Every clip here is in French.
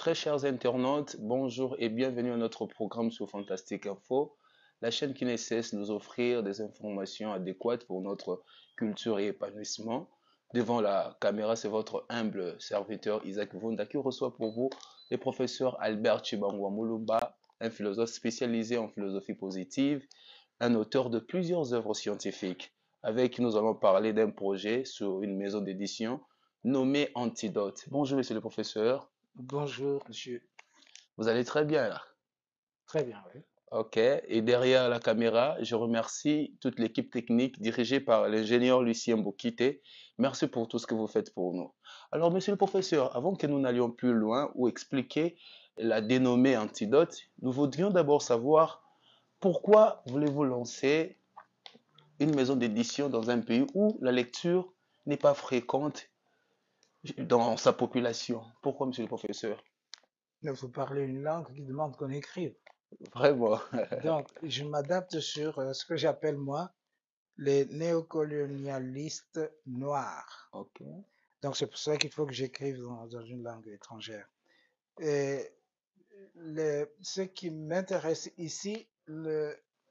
Très chers internautes, bonjour et bienvenue à notre programme sur Fantastique Info, la chaîne qui ne cesse de nous offrir des informations adéquates pour notre culture et épanouissement. Devant la caméra, c'est votre humble serviteur Isaac Vunda qui reçoit pour vous le professeur Albert Chibangwa Mulumba, un philosophe spécialisé en philosophie positive, un auteur de plusieurs œuvres scientifiques, avec qui nous allons parler d'un projet sur une maison d'édition nommée Antidote. Bonjour, monsieur le professeur. Bonjour, monsieur. Vous allez très bien là. Très bien, oui. Ok. Et derrière la caméra, je remercie toute l'équipe technique dirigée par l'ingénieur Lucien Bokite. Merci pour tout ce que vous faites pour nous. Alors, monsieur le professeur, avant que nous n'allions plus loin ou expliquer la dénommée antidote, nous voudrions d'abord savoir pourquoi voulez-vous lancer une maison d'édition dans un pays où la lecture n'est pas fréquente dans sa population. Pourquoi, monsieur le professeur? Il faut parler une langue qui demande qu'on écrive. Vraiment. Donc, je m'adapte sur ce que j'appelle, moi, les néocolonialistes noirs. Ok. Donc, c'est pour ça qu'il faut que j'écrive dans une langue étrangère. Et ce qui m'intéresse ici,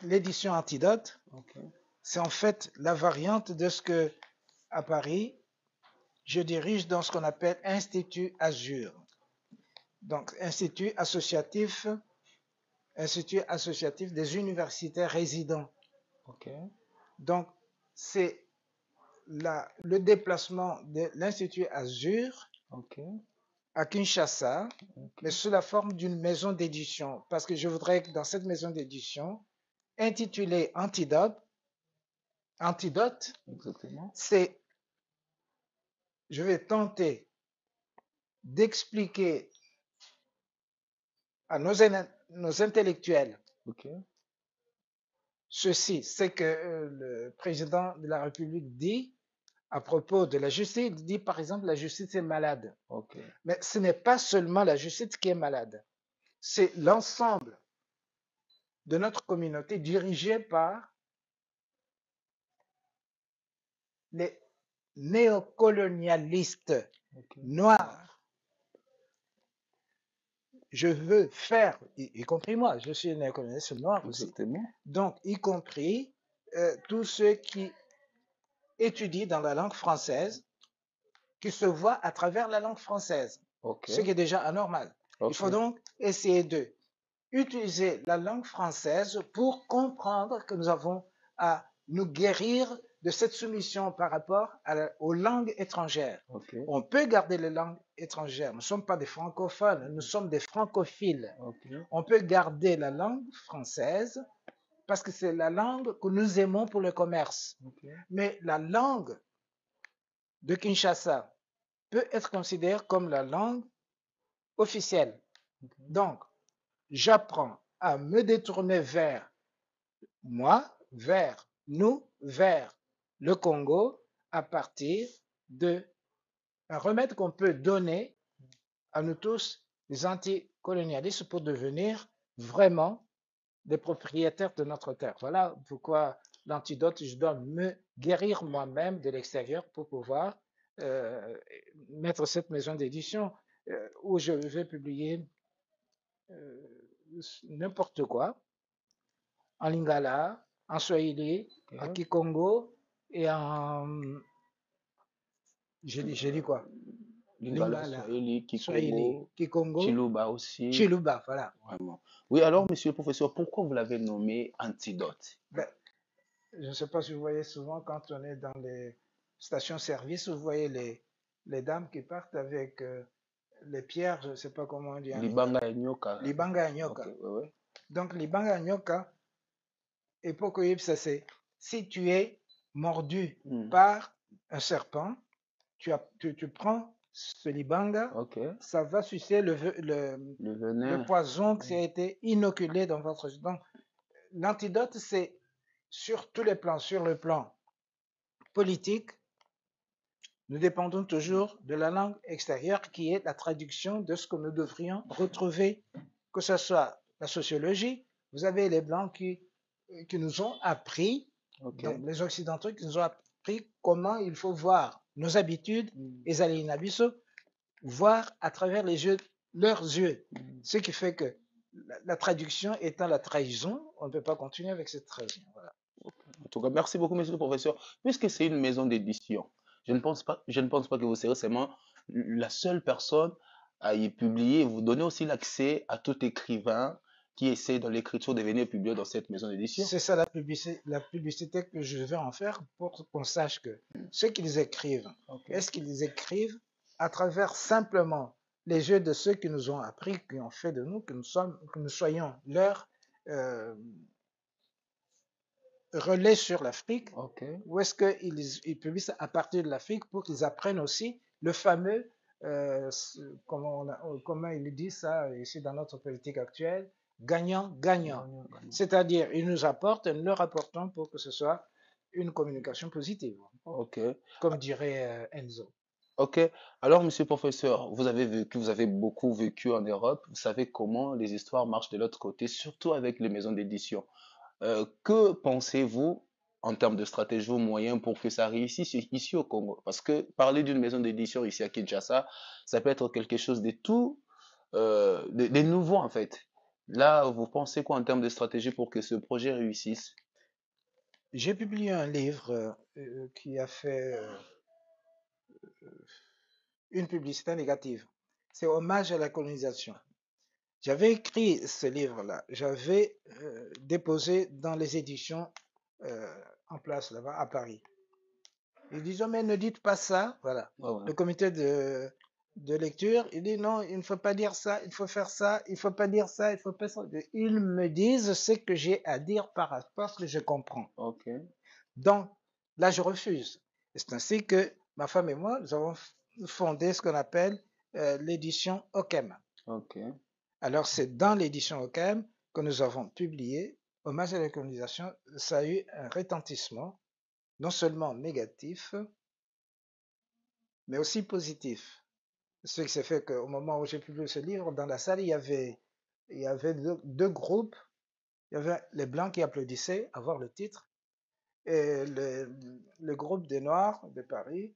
l'édition Antidote, Ok. c'est en fait la variante de ce que, à Paris, je dirige dans ce qu'on appelle Institut Azur. Donc, Institut associatif des universitaires résidents. Ok. Donc, c'est le déplacement de l'Institut Azur Ok. à Kinshasa, Ok. mais sous la forme d'une maison d'édition. Parce que je voudrais que dans cette maison d'édition, intitulée Antidote, Exactement. je vais tenter d'expliquer à nos intellectuels Ok. ceci, c'est que le président de la République dit à propos de la justice, il dit par exemple la justice est malade. Ok. Mais ce n'est pas seulement la justice qui est malade, c'est l'ensemble de notre communauté dirigée par les néocolonialistes Ok. noirs. Je veux faire, y compris moi, je suis un néocolonialiste noir aussi, Exactement. donc y compris tous ceux qui étudient dans la langue française, qui se voient à travers la langue française, Ok. ce qui est déjà anormal. Il Ok. faut donc essayer de utiliser la langue française pour comprendre que nous avons à nous guérir de cette soumission par rapport aux langues étrangères. Ok. On peut garder les langues étrangères. Nous ne sommes pas des francophones, nous sommes des francophiles. Ok. On peut garder la langue française parce que c'est la langue que nous aimons pour le commerce. Ok. Mais la langue de Kinshasa peut être considérée comme la langue officielle. Ok. Donc, j'apprends à me détourner vers moi, vers nous, vers le Congo, à partir d'un remède qu'on peut donner à nous tous, les anticolonialistes, pour devenir vraiment des propriétaires de notre terre. Voilà pourquoi l'antidote, je dois me guérir moi-même de l'extérieur pour pouvoir mettre cette maison d'édition où je vais publier n'importe quoi, en lingala, en swahili, en Ok. kikongo et en... J'ai dit quoi? Lingala, Lingala, Swahili, swahili, Kikongo, kikongo, Chiluba aussi. chiluba, voilà. Vraiment. Oui, alors, monsieur le professeur, pourquoi vous l'avez nommé antidote? Ben, je ne sais pas si vous voyez souvent quand on est dans les stations-service, vous voyez les dames qui partent avec les pierres, je ne sais pas comment on dit en Libanga lingala. et Nyoka. Libanga Ok, nyoka. ouais, ouais. Donc, libanga nyoka, et pour que ça c'est, si tu es mordu par un serpent, tu prends ce libanga, Ok. ça va sucer Le le venin. poison qui a été inoculé dans votre... Donc, l'antidote, c'est sur tous les plans, sur le plan politique, nous dépendons toujours de la langue extérieure qui est la traduction de ce que nous devrions retrouver, que ce soit la sociologie. Vous avez les Blancs qui nous ont appris, Ok. donc les Occidentaux qui nous ont appris comment il faut voir nos habitudes, les Alinabiso, voir à travers les yeux leurs yeux. Ce qui fait que la traduction étant la trahison, on ne peut pas continuer avec cette trahison. Voilà. En tout cas, merci beaucoup, monsieur le professeur. Puisque c'est une maison d'édition, je ne pense pas que vous serez seulement la seule personne à y publier. Vous donnez aussi l'accès à tout écrivain qui essaie dans l'écriture de venir publier dans cette maison d'édition. C'est ça la publicité que je vais en faire pour qu'on sache que ce qu'ils écrivent, est-ce qu'ils écrivent à travers simplement les yeux de ceux qui nous ont appris, qui ont fait de nous, que nous soyons leur relais sur l'Afrique, ou est-ce qu'ils publient ça à partir de l'Afrique pour qu'ils apprennent aussi le fameux, comment il dit ça ici dans notre politique actuelle, gagnant-gagnant. C'est-à-dire, ils nous apportent et nous leur apportons pour que ce soit une communication positive, comme dirait Enzo. Ok. Alors, monsieur le professeur, vous avez beaucoup vécu en Europe. Vous savez comment les histoires marchent de l'autre côté, surtout avec les maisons d'édition. Que pensez-vous en termes de stratégie ou moyens pour que ça réussisse ici au Congo? Parce que parler d'une maison d'édition ici à Kinshasa, ça peut être quelque chose de tout, de nouveau en fait. Là, vous pensez quoi en termes de stratégie pour que ce projet réussisse? J'ai publié un livre qui a fait une publicité négative. C'est Hommage à la colonisation. J'avais écrit ce livre-là, j'avais déposé dans les éditions en place là-bas à Paris. Ils disent, oh, mais ne dites pas ça. Voilà. Le comité de lecture, il dit, non, il ne faut pas dire ça, il faut faire ça, il ne faut pas dire ça, il faut pas ça. Ils me disent ce que j'ai à dire par rapport à ce que je comprends. Donc, là, je refuse. Et c'est ainsi que ma femme et moi, nous avons fondé ce qu'on appelle l'édition Okem. Alors, c'est dans l'édition Okem que nous avons publié Hommage à la colonisation. Ça a eu un retentissement, non seulement négatif, mais aussi positif. Ce qui s'est fait qu'au moment où j'ai publié ce livre, dans la salle, il y avait deux groupes. Il y avait les Blancs qui applaudissaient à voir le titre et le groupe des Noirs de Paris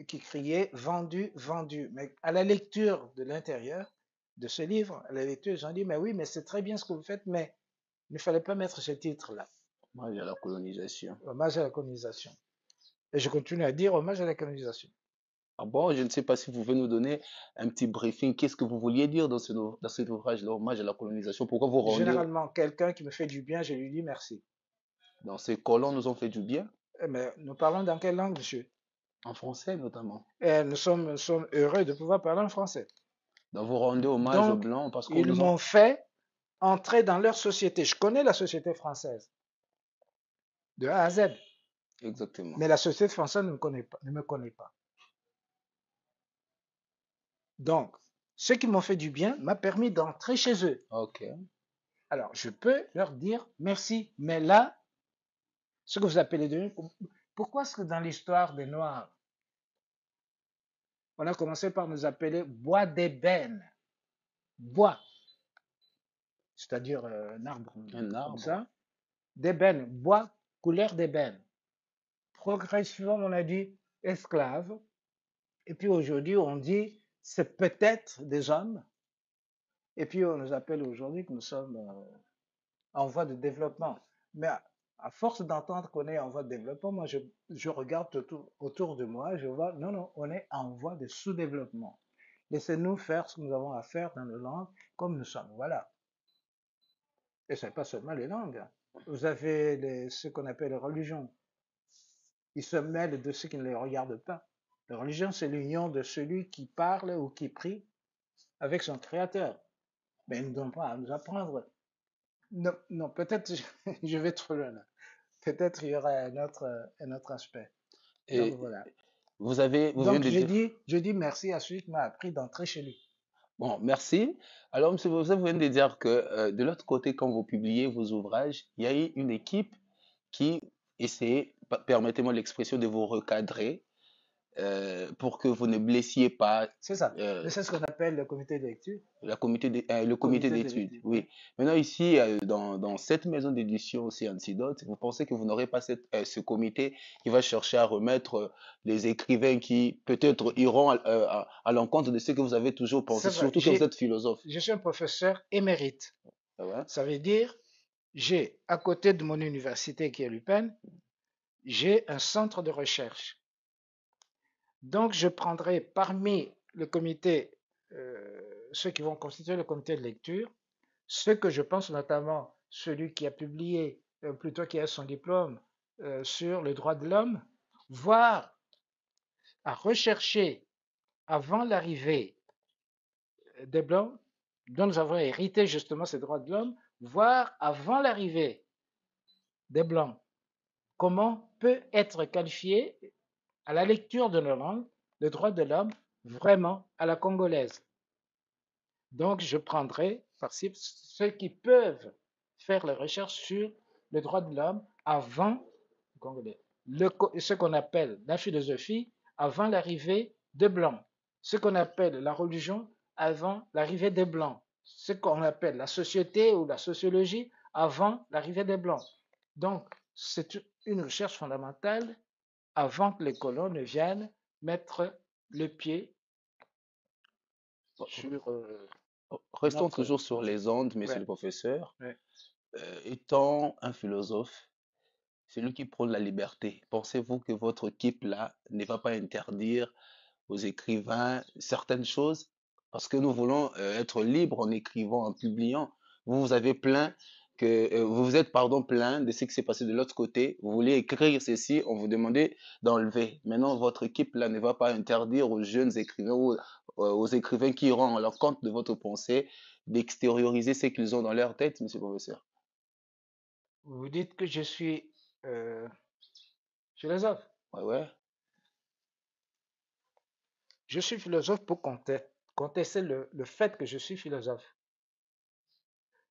qui criait vendu, vendu. Mais à la lecture de l'intérieur de ce livre, à la lecture, ils ont dit, mais oui, mais c'est très bien ce que vous faites, mais il ne fallait pas mettre ce titre-là. Hommage à la colonisation. Hommage à la colonisation. Et je continue à dire hommage à la colonisation. Ah bon, je ne sais pas si vous pouvez nous donner un petit briefing. Qu'est-ce que vous vouliez dire dans cet ouvrage-là, Hommage à la colonisation? Pourquoi vous rendez... Généralement, quelqu'un qui me fait du bien, je lui dis merci. Donc, ces colons nous ont fait du bien? Mais nous parlons dans quelle langue, monsieur? En français, notamment. Et nous sommes heureux de pouvoir parler en français. Donc, vous rendez hommage aux Blancs parce qu'on ils m'ont fait entrer dans leur société. Je connais la société française, de A à Z. Exactement. Mais la société française ne me connaît pas. Donc, ceux qui m'ont fait du bien m'a permis d'entrer chez eux. Alors, je peux leur dire merci. Mais là, ce que vous appelez de pourquoi est-ce que dans l'histoire des Noirs, on a commencé par nous appeler bois d'ébène? Bois, c'est-à-dire un arbre. Comme ça. D'ébène, bois, couleur d'ébène. Progressivement, on a dit esclaves. Et puis aujourd'hui, on dit c'est peut-être des hommes. Et puis on nous appelle aujourd'hui que nous sommes en voie de développement. Mais à force d'entendre qu'on est en voie de développement, moi je regarde autour de moi, je vois, non, on est en voie de sous-développement. Laissez-nous faire ce que nous avons à faire dans nos langues comme nous sommes. Voilà. Et ce n'est pas seulement les langues. Vous avez ce qu'on appelle les religions. Ils se mêlent de ceux qui ne les regardent pas. La religion, c'est l'union de celui qui parle ou qui prie avec son créateur. Mais ils ne donnent pas à nous apprendre. Non, peut-être je vais trop loin. Peut-être il y aura un autre aspect. Et donc voilà. Donc je dis merci à celui qui m'a appris d'entrer chez lui. Bon, merci. Alors, monsieur, vous venez de dire que de l'autre côté, quand vous publiez vos ouvrages, il y a eu une équipe qui essayait, permettez-moi l'expression, de vous recadrer. pour que vous ne blessiez pas C'est ça. euh, Mais c'est ce qu'on appelle le comité de lecture. le comité Comité de d'études. lecture, oui. Oui. Maintenant, ici, dans cette maison d'édition aussi Antidote, vous pensez que vous n'aurez pas ce comité qui va chercher à remettre les écrivains qui peut-être iront à l'encontre de ce que vous avez toujours pensé, C'est vrai. surtout que vous êtes philosophe. Je suis un professeur émérite. Ah ouais? Ça veut dire, j'ai, à côté de mon université qui est l'UPenn, j'ai un centre de recherche. Donc, je prendrai parmi le comité, ceux qui vont constituer le comité de lecture, ceux que je pense notamment celui qui a publié, plutôt qui a son diplôme sur le droit de l'homme, voire à rechercher avant l'arrivée des Blancs, dont nous avons hérité justement ces droits de l'homme, voire avant l'arrivée des Blancs, comment peut être qualifié à la lecture de nos langues le droit de l'homme vraiment à la congolaise. Donc, je prendrai par-ci ceux qui peuvent faire les recherches sur le droit de l'homme avant congolais. Ce qu'on appelle la philosophie avant l'arrivée des Blancs. Ce qu'on appelle la religion avant l'arrivée des Blancs. Ce qu'on appelle la société ou la sociologie avant l'arrivée des Blancs. Donc, c'est une recherche fondamentale avant que les colons ne viennent mettre le pied sur Restons notre... toujours sur les ondes, monsieur Ouais, le professeur. ouais. Étant un philosophe, celui qui prône la liberté, pensez-vous que votre équipe là ne va pas interdire aux écrivains certaines choses, parce que nous voulons être libres en écrivant, en publiant. Vous vous avez plaint vous vous êtes pardon plaint de ce qui s'est passé de l'autre côté. Vous voulez écrire ceci, on vous demandait d'enlever. Maintenant, votre équipe là ne va pas interdire aux jeunes écrivains ou aux écrivains qui iront à leur compte de votre pensée d'extérioriser ce qu'ils ont dans leur tête, monsieur le professeur. Vous dites que je suis euh, philosophe. Ouais, ouais. Je suis philosophe pour contester le fait que je suis philosophe.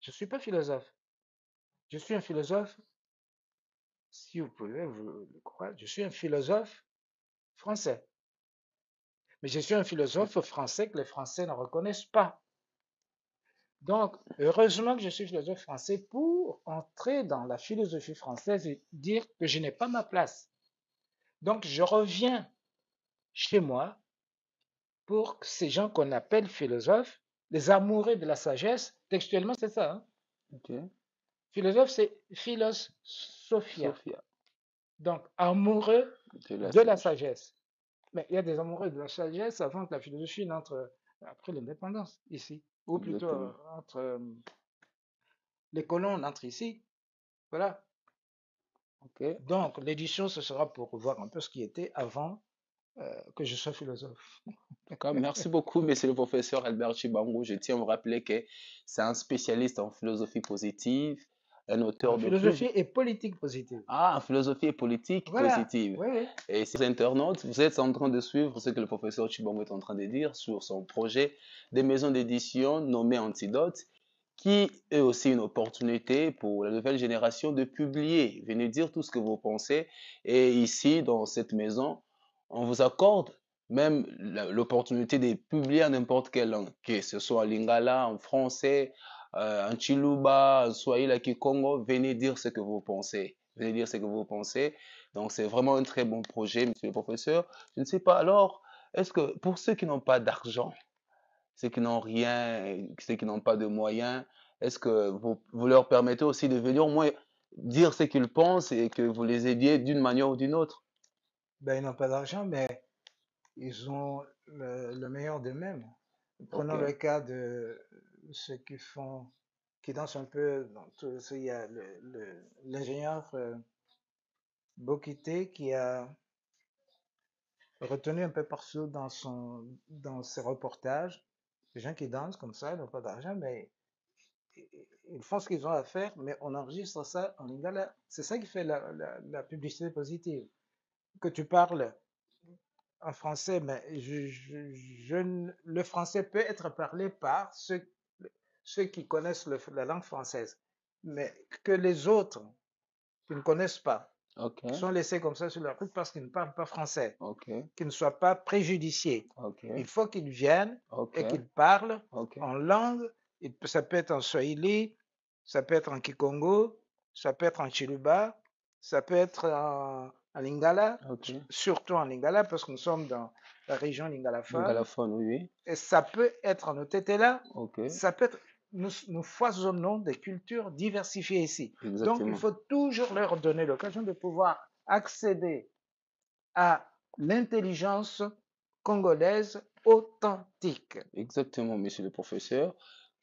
Je ne suis pas philosophe. Je suis un philosophe, si vous pouvez vous le croire, je suis un philosophe français. Mais je suis un philosophe français que les Français ne reconnaissent pas. Donc, heureusement que je suis philosophe français pour entrer dans la philosophie française et dire que je n'ai pas ma place. Donc, je reviens chez moi pour que ces gens qu'on appelle philosophes, les amoureux de la sagesse, textuellement c'est ça, hein. Ok. Philosophe c'est philosophia, Sophia, donc amoureux de la de la sagesse. sagesse. Mais il y a des amoureux de la sagesse avant que la philosophie n'entre après l'indépendance ici, ou plutôt Exactement. entre les colons n'entrent ici. Voilà. Ok. Donc l'édition ce sera pour voir un peu ce qui était avant que je sois philosophe. D'accord. Merci beaucoup, monsieur le professeur Albert Chibango. Je tiens à vous rappeler que c'est un spécialiste en philosophie positive, un En auteur de plus. philosophie et politique positive. Ah, en philosophie et politique Voilà. positive. Oui, oui. Et si vous internautes, vous êtes en train de suivre ce que le professeur Chibango est en train de dire sur son projet des maisons d'édition nommé Antidote, qui est aussi une opportunité pour la nouvelle génération de publier. Venez dire tout ce que vous pensez. Et ici, dans cette maison, on vous accorde même l'opportunité de publier en n'importe quelle langue, que ce soit en lingala, en français, en chiluba, en swahili, en kikongo. Venez dire ce que vous pensez. Venez dire ce que vous pensez. Donc, c'est vraiment un très bon projet, monsieur le professeur. Je ne sais pas, alors, est-ce que pour ceux qui n'ont pas d'argent, ceux qui n'ont rien, ceux qui n'ont pas de moyens, est-ce que vous leur permettez aussi de venir au moins dire ce qu'ils pensent et que vous les aidiez d'une manière ou d'une autre? Ben, ils n'ont pas d'argent, mais ils ont le meilleur d'eux-mêmes. Ok, Prenons le cas de ceux qui dansent un peu. Il y a l'ingénieur Bokité qui a retenu un peu partout dans ses reportages, des gens qui dansent comme ça, ils n'ont pas d'argent, mais ils font ce qu'ils ont à faire, mais on enregistre ça en lingala. C'est ça qui fait la publicité positive. Que tu parles en français, mais le français peut être parlé par ceux qui connaissent la langue française, mais que les autres qui ne connaissent pas Ok, Ils sont laissés comme ça sur la route parce qu'ils ne parlent pas français, ok, qu'ils ne soient pas préjudiciés. ok, Il faut qu'ils viennent ok, et qu'ils parlent ok, en langue. Ça peut être en Swahili, ça peut être en Kikongo, ça peut être en Chiluba, ça peut être en Lingala, ok. surtout en Lingala parce que nous sommes dans la région lingalaphone. Lingalaphone, oui, oui. Et ça peut être en Otetela, Ok, ça peut être. Nous foisonnons des cultures diversifiées ici. Donc, il exactement. faut toujours leur donner l'occasion de pouvoir accéder à l'intelligence congolaise authentique. Exactement, monsieur le professeur.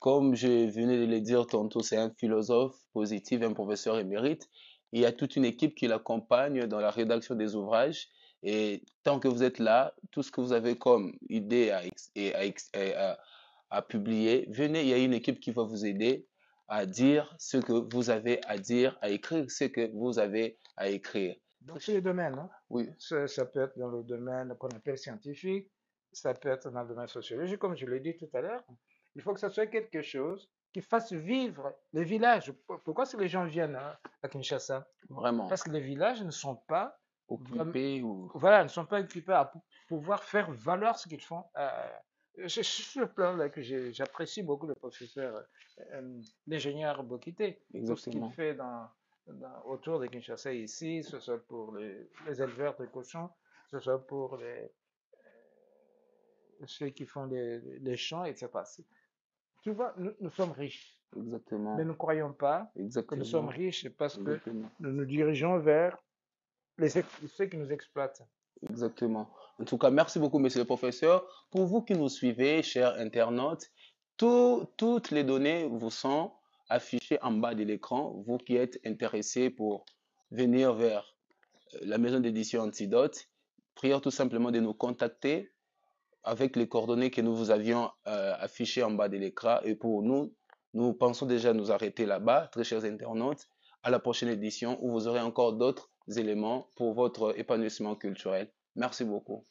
Comme je venais de le dire tantôt, c'est un philosophe positif, un professeur émérite. Il y a toute une équipe qui l'accompagne dans la rédaction des ouvrages. Et tant que vous êtes là, tout ce que vous avez comme idée à publier, venez, il y a une équipe qui va vous aider à dire ce que vous avez à dire, à écrire ce que vous avez à écrire. Dans tous les domaines, hein. Oui, Ça peut être dans le domaine qu'on appelle scientifique, ça peut être dans le domaine sociologique, comme je l'ai dit tout à l'heure. Il faut que ça soit quelque chose qui fasse vivre les villages. Pourquoi est-ce que les gens viennent à Kinshasa? vraiment. Parce que les villages ne sont pas Occupé ou... voilà, ne sont pas occupés à pouvoir faire valoir ce qu'ils font. C'est sur le plan là que j'apprécie beaucoup le professeur, l'ingénieur Bokité, pour ce qu'il Exactement. fait autour de Kinshasa ici, ce soit pour les éleveurs de cochons, ce soit pour ceux qui font les champs, etc. Tu vois, nous sommes riches, mais Exactement. ne croyons pas que nous sommes Exactement. riches parce que Exactement. nous nous dirigeons vers ceux qui nous exploitent. Exactement. En tout cas, merci beaucoup, monsieur le professeur. Pour vous qui nous suivez, chers internautes, toutes les données vous sont affichées en bas de l'écran. Vous qui êtes intéressés pour venir vers la maison d'édition Antidote, prions tout simplement de nous contacter avec les coordonnées que nous vous avions affichées en bas de l'écran. Et pour nous, nous pensons déjà nous arrêter là-bas, très chers internautes. À la prochaine édition où vous aurez encore d'autres éléments pour votre épanouissement culturel. Merci beaucoup.